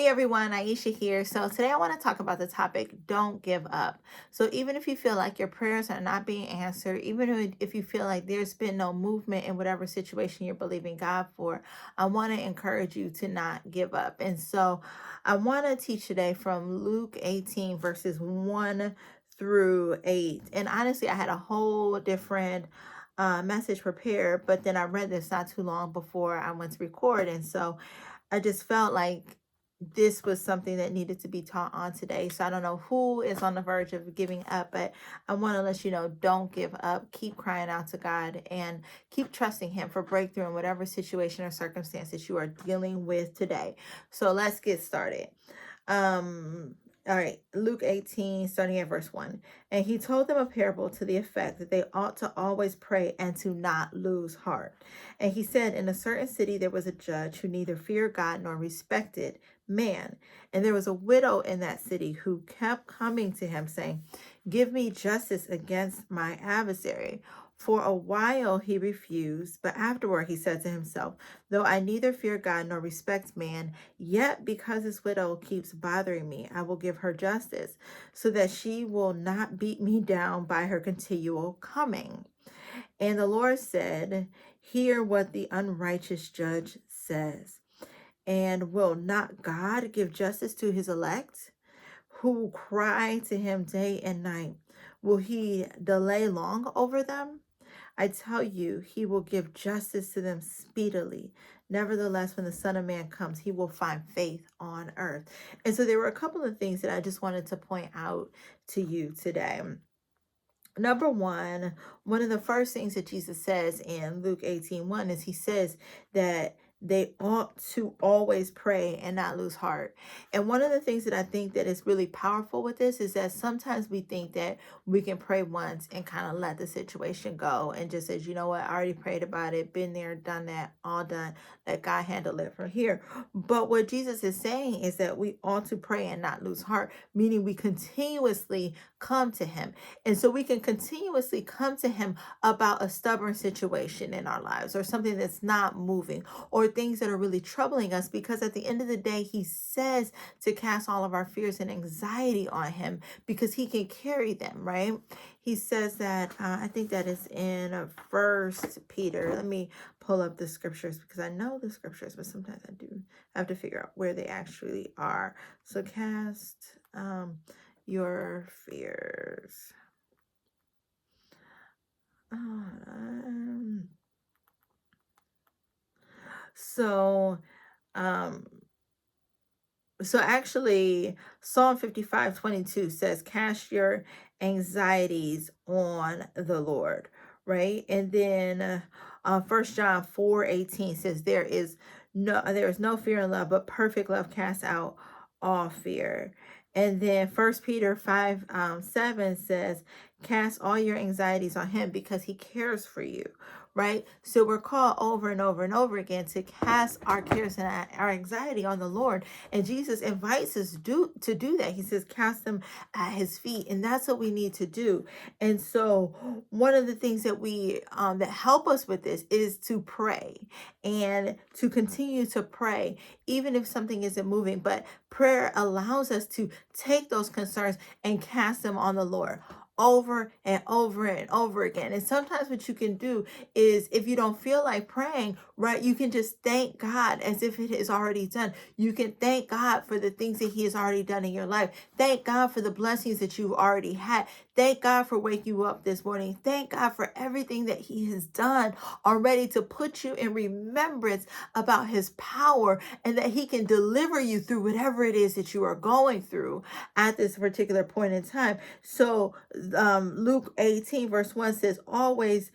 everyone, Aisha here. So today I want to talk about the topic, don't give up. So even if you feel like your prayers are not being answered, even if you feel like there's been no movement in whatever situation you're believing God for, I want to encourage you to not give up. And so I want to teach today from Luke 18 verses 1 through 8. And honestly, I had a whole different message prepared, but then I read this not too long before I went to record. And so I just felt like this was something that needed to be taught on today. So I don't know who is on the verge of giving up, but I want to let you know, don't give up. Keep crying out to God and keep trusting Him for breakthrough in whatever situation or circumstances you are dealing with today. So let's get started. Um, all right, Luke 18, starting at verse 1. And he told them a parable to the effect that they ought to always pray and to not lose heart. And he said, in a certain city there was a judge who neither feared God nor respected man. And there was a widow in that city who kept coming to him, saying, give me justice against my adversary. For a while he refused, but afterward he said to himself, though I neither fear God nor respect man, yet because this widow keeps bothering me, I will give her justice, so that she will not beat me down by her continual coming. And the Lord said, hear what the unrighteous judge says. And will not God give justice to his elect, who cry to him day and night? Will he delay long over them? I tell you, he will give justice to them speedily. Nevertheless, when the Son of Man comes, he will find faith on earth. And so there were a couple of things that I just wanted to point out to you today. Number one of the first things that Jesus says in Luke 18:1 is he says that they ought to always pray and not lose heart. And one of the things that I think that is really powerful with this is that sometimes we think that we can pray once and kind of let the situation go and just says, you know what, I already prayed about it, been there, done that, all done, let God handle it from here. But what Jesus is saying is that we ought to pray and not lose heart, meaning we continuously come to him. And so we can continuously come to him about a stubborn situation in our lives or something that's not moving or things that are really troubling us, because at the end of the day, he says to cast all of our fears and anxiety on him because he can carry them, right? He says that, I think that is in First Peter. Let me pull up the scriptures because I know the scriptures, but sometimes I do have to figure out where they actually are. So cast your fears. Um, so, um, so actually, Psalm 55:22 says, cast your anxieties on the Lord, right? And then 1 John 4:18 says, there is no fear in love, but perfect love casts out all fear. And then 1 Peter 5:7 says, cast all your anxieties on him because he cares for you, right? So we're called over and over and over again to cast our cares and our anxiety on the Lord. And Jesus invites us to do that. He says, cast them at his feet. And that's what we need to do. And so one of the things that that help us with this is to pray and to continue to pray, even if something isn't moving. But prayer allows us to take those concerns and cast them on the Lord over and over and over again. And sometimes what you can do is, if you don't feel like praying, right, you can just thank God as if it is already done. You can thank God for the things that he has already done in your life. Thank God for the blessings that you've already had. Thank God for waking you up this morning. Thank God for everything that he has done already to put you in remembrance about his power and that he can deliver you through whatever it is that you are going through at this particular point in time. So Luke 18 verse 1 says, always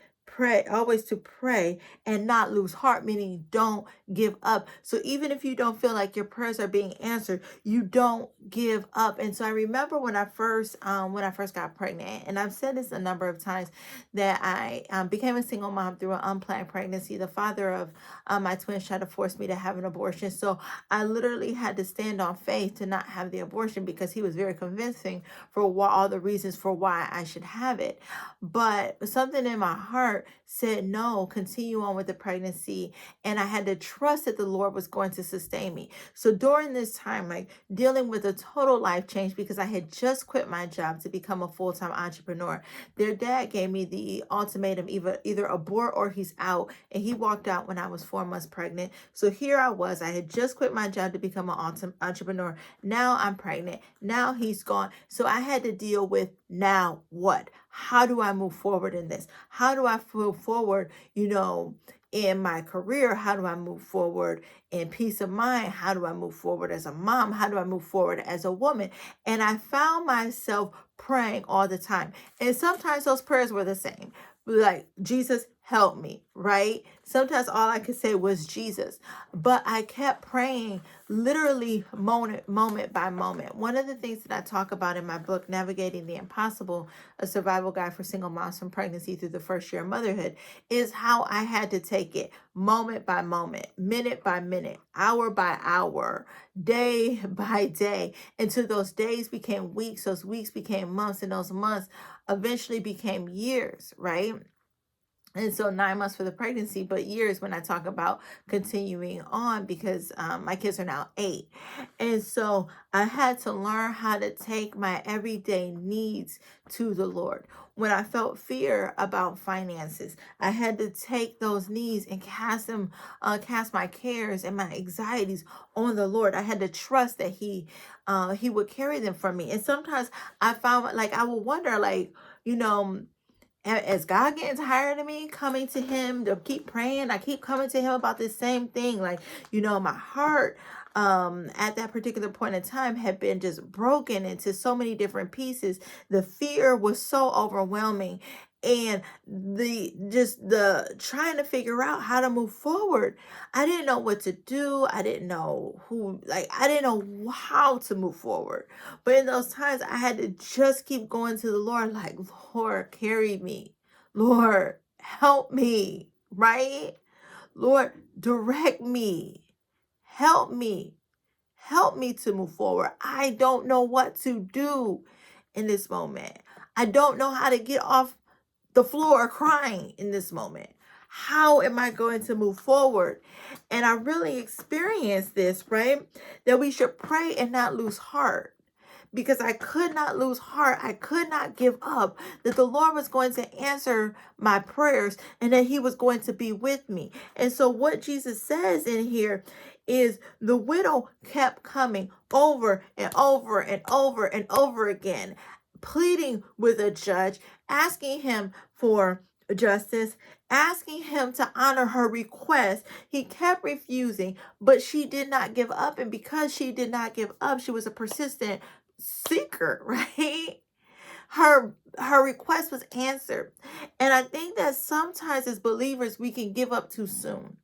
to pray and not lose heart, meaning don't give up. So even if you don't feel like your prayers are being answered, you don't give up. And so I remember when I first got pregnant, and I've said this a number of times, that I became a single mom through an unplanned pregnancy. The father of my twins tried to force me to have an abortion. So I literally had to stand on faith to not have the abortion because he was very convincing for all the reasons for why I should have it. But something in my heart Lord said, no, continue on with the pregnancy. And I had to trust that the Lord was going to sustain me. So during this time, like dealing with a total life change, because I had just quit my job to become a full-time entrepreneur, their dad gave me the ultimatum, either abort or he's out. And he walked out when I was 4 months pregnant. So here I was. I had just quit my job to become an entrepreneur. Now I'm pregnant. Now he's gone. So I had to deal with, now what? How do I move forward in this? How do I move forward, in my career? How do I move forward in peace of mind? How do I move forward as a mom? How do I move forward as a woman? And I found myself praying all the time. And sometimes those prayers were the same. Like, Jesus, help me, right? Sometimes all I could say was Jesus. But I kept praying literally moment by moment. One of the things that I talk about in my book, Navigating the Impossible, a survival guide for single moms from pregnancy through the first year of motherhood, is how I had to take it moment by moment, minute by minute, hour by hour, day by day, until those days became weeks, those weeks became months, and those months eventually became years, right? And so 9 months for the pregnancy, but years when I talk about continuing on, because my kids are now 8. And so I had to learn how to take my everyday needs to the Lord. When I felt fear about finances, I had to take those needs and cast my cares and my anxieties on the Lord. I had to trust that He would carry them for me. And sometimes I found, like, I would wonder, like, is God getting tired of me coming to him to keep praying? I keep coming to him about this same thing. Like, my heart at that particular point in time had been just broken into so many different pieces. The fear was so overwhelming. And the trying to figure out how to move forward. I didn't know what to do. I didn't know I didn't know how to move forward. But in those times, I had to just keep going to the Lord, like, Lord, carry me. Lord, help me, right? Lord, direct me. Help me. Help me to move forward. I don't know what to do in this moment. I don't know how to get off the floor crying in this moment. How am I going to move forward? And I really experienced this, right? That we should pray and not lose heart, because I could not lose heart. I could not give up, that the Lord was going to answer my prayers and that he was going to be with me. And so what Jesus says in here is, the widow kept coming over and over and over and over again, pleading with a judge, asking him for justice, asking him to honor her request. He kept refusing, but she did not give up. And because she did not give up, she was a persistent seeker, right? Her request was answered. And I think that sometimes as believers we can give up too soon.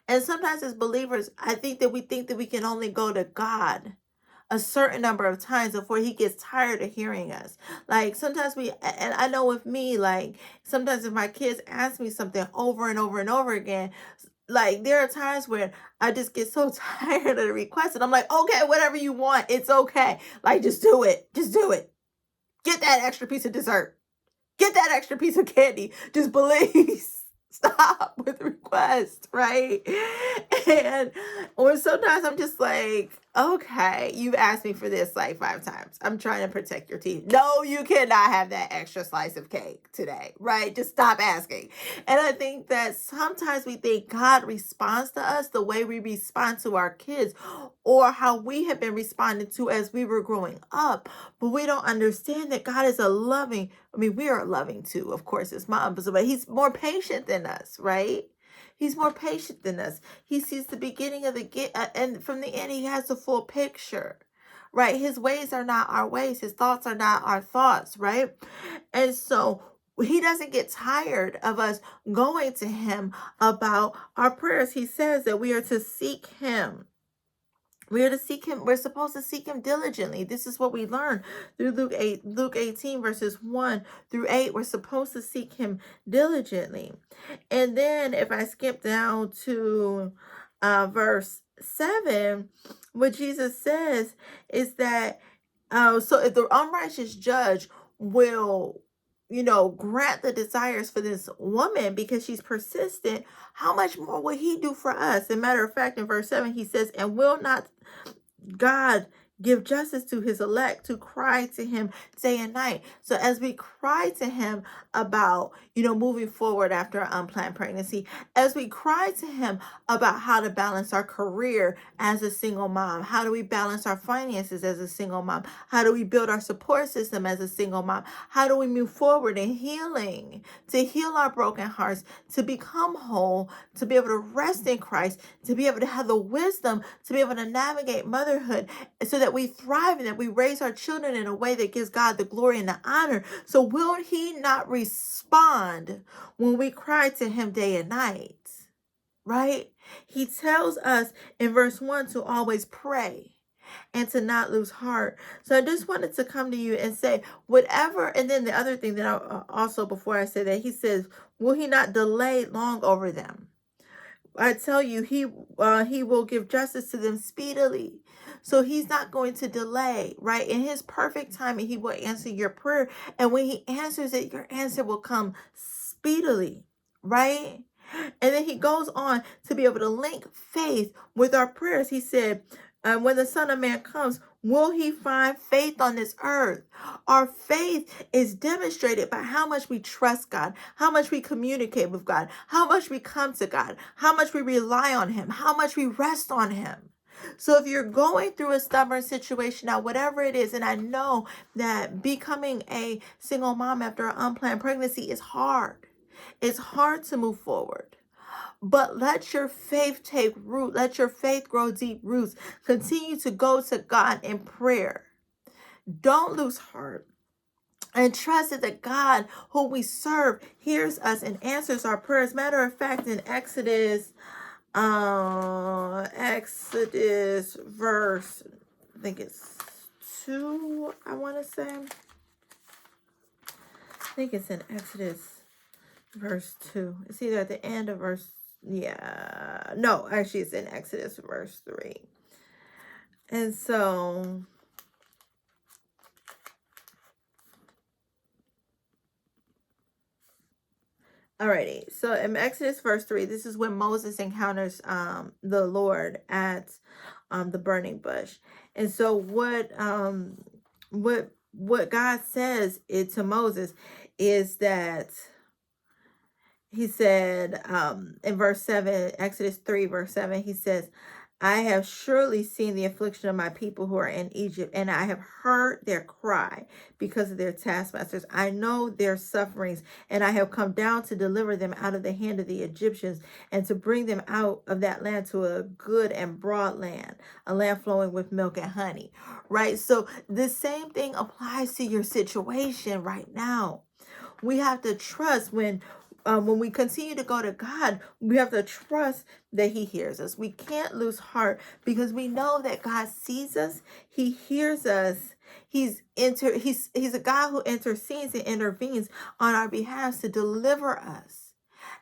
And sometimes as believers, I think that we can only go to God a certain number of times before he gets tired of hearing us. Like, sometimes and I know with me, like, sometimes if my kids ask me something over and over and over again, like, there are times where I just get so tired of the request, and I'm like, okay, whatever you want, it's okay. Like, just do it. Just do it. Get that extra piece of dessert. Get that extra piece of candy. Just please stop with requests, right? And or sometimes I'm just like, okay, you've asked me for this like 5 times. I'm trying to protect your teeth. No, you cannot have that extra slice of cake today, right? Just stop asking. And I think that sometimes we think God responds to us the way we respond to our kids, or how we have been responded to as we were growing up. But we don't understand that God is we are loving too, of course, as moms, but he's more patient than us, right? He's more patient than us. He sees the beginning of and from the end, he has the full picture, right? His ways are not our ways. His thoughts are not our thoughts, right? And so he doesn't get tired of us going to him about our prayers. He says that we are to seek him. We are to seek him. We're supposed to seek him diligently. This is what we learn through Luke 18, verses 1 through 8. We're supposed to seek him diligently. And then if I skip down to verse 7, what Jesus says is that, so if the unrighteous judge will grant the desires for this woman because she's persistent, how much more will he do for us? As a matter of fact, in verse 7, he says, and will not God give justice to his elect to cry to him day and night. So as we cry to him about, moving forward after unplanned pregnancy, as we cry to him about how to balance our career as a single mom, how do we balance our finances as a single mom? How do we build our support system as a single mom? How do we move forward in healing, to heal our broken hearts, to become whole, to be able to rest in Christ, to be able to have the wisdom to be able to navigate motherhood so that we thrive and that we raise our children in a way that gives God the glory and the honor? So will he not respond when we cry to him day and night? Right? He tells us in verse 1 to always pray and to not lose heart. So I just wanted to come to you and say, whatever. And then the other thing that I also, before I say that, he says, will he not delay long over them? I tell you, he will give justice to them speedily. So he's not going to delay, right? In his perfect timing, he will answer your prayer. And when he answers it, your answer will come speedily, right? And then he goes on to be able to link faith with our prayers. He said, when the Son of Man comes, will he find faith on this earth? Our faith is demonstrated by how much we trust God, how much we communicate with God, how much we come to God, how much we rely on him, how much we rest on him. So if you're going through a stubborn situation now, whatever it is, and I know that becoming a single mom after an unplanned pregnancy is hard. It's hard to move forward. But let your faith take root. Let your faith grow deep roots. Continue to go to God in prayer. Don't lose heart. And trust that the God who we serve hears us and answers our prayers. Matter of fact, in Exodus verse, I think it's 2, I want to say. I think it's in Exodus verse 2. It's either at the end of verse, no, actually it's in Exodus verse 3. And so, alrighty, so in Exodus verse 3, this is when Moses encounters the Lord at the burning bush. And so what God says to Moses is that he said in verse 7, Exodus 3 verse 7, he says, I have surely seen the affliction of my people who are in Egypt, and I have heard their cry because of their taskmasters. I know their sufferings, and I have come down to deliver them out of the hand of the Egyptians and to bring them out of that land to a good and broad land, a land flowing with milk and honey, right? So the same thing applies to your situation right now. We have to trust when we continue to go to God, we have to trust that he hears us. We can't lose heart because we know that God sees us. He hears us. He's a God who intercedes and intervenes on our behalf to deliver us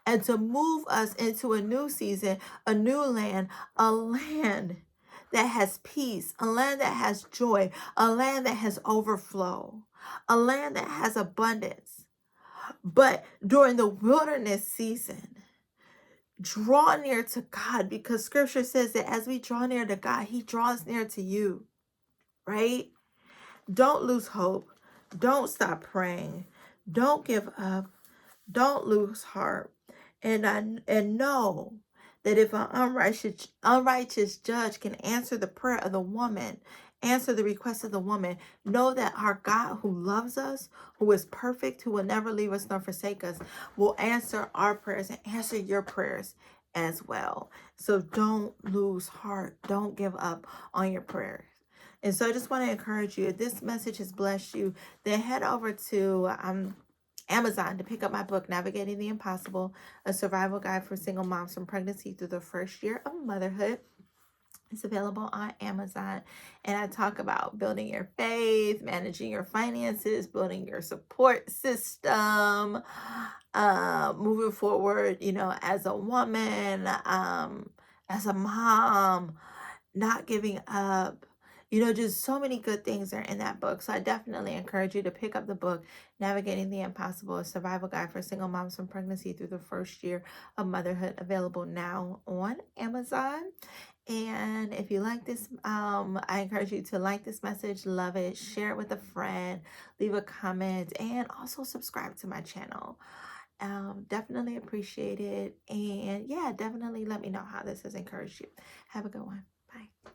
and to move us into a new season, a new land, a land that has peace, a land that has joy, a land that has overflow, a land that has abundance. But during the wilderness season, draw near to God, because scripture says that as we draw near to God, he draws near to you, right? Don't lose hope. Don't stop praying. Don't give up. Don't lose heart. And know that if an unrighteous judge can answer the prayer of the woman, answer the request of the woman, know that our God who loves us, who is perfect, who will never leave us nor forsake us, will answer our prayers and answer your prayers as well. So don't lose heart. Don't give up on your prayers. And so I just want to encourage you, if this message has blessed you, then head over to Amazon to pick up my book, Navigating the Impossible, a survival guide for single moms from pregnancy through the first year of motherhood. It's available on Amazon. And I talk about building your faith, managing your finances, building your support system, moving forward, as a woman, as a mom, not giving up, Just so many good things are in that book. So I definitely encourage you to pick up the book, Navigating the Impossible, a survival guide for single moms from pregnancy through the first year of motherhood, available now on Amazon. And if you like this, I encourage you to like this message, love it, share it with a friend, leave a comment, and also subscribe to my channel. Definitely appreciate it. And yeah, definitely let me know how this has encouraged you. Have a good one. Bye.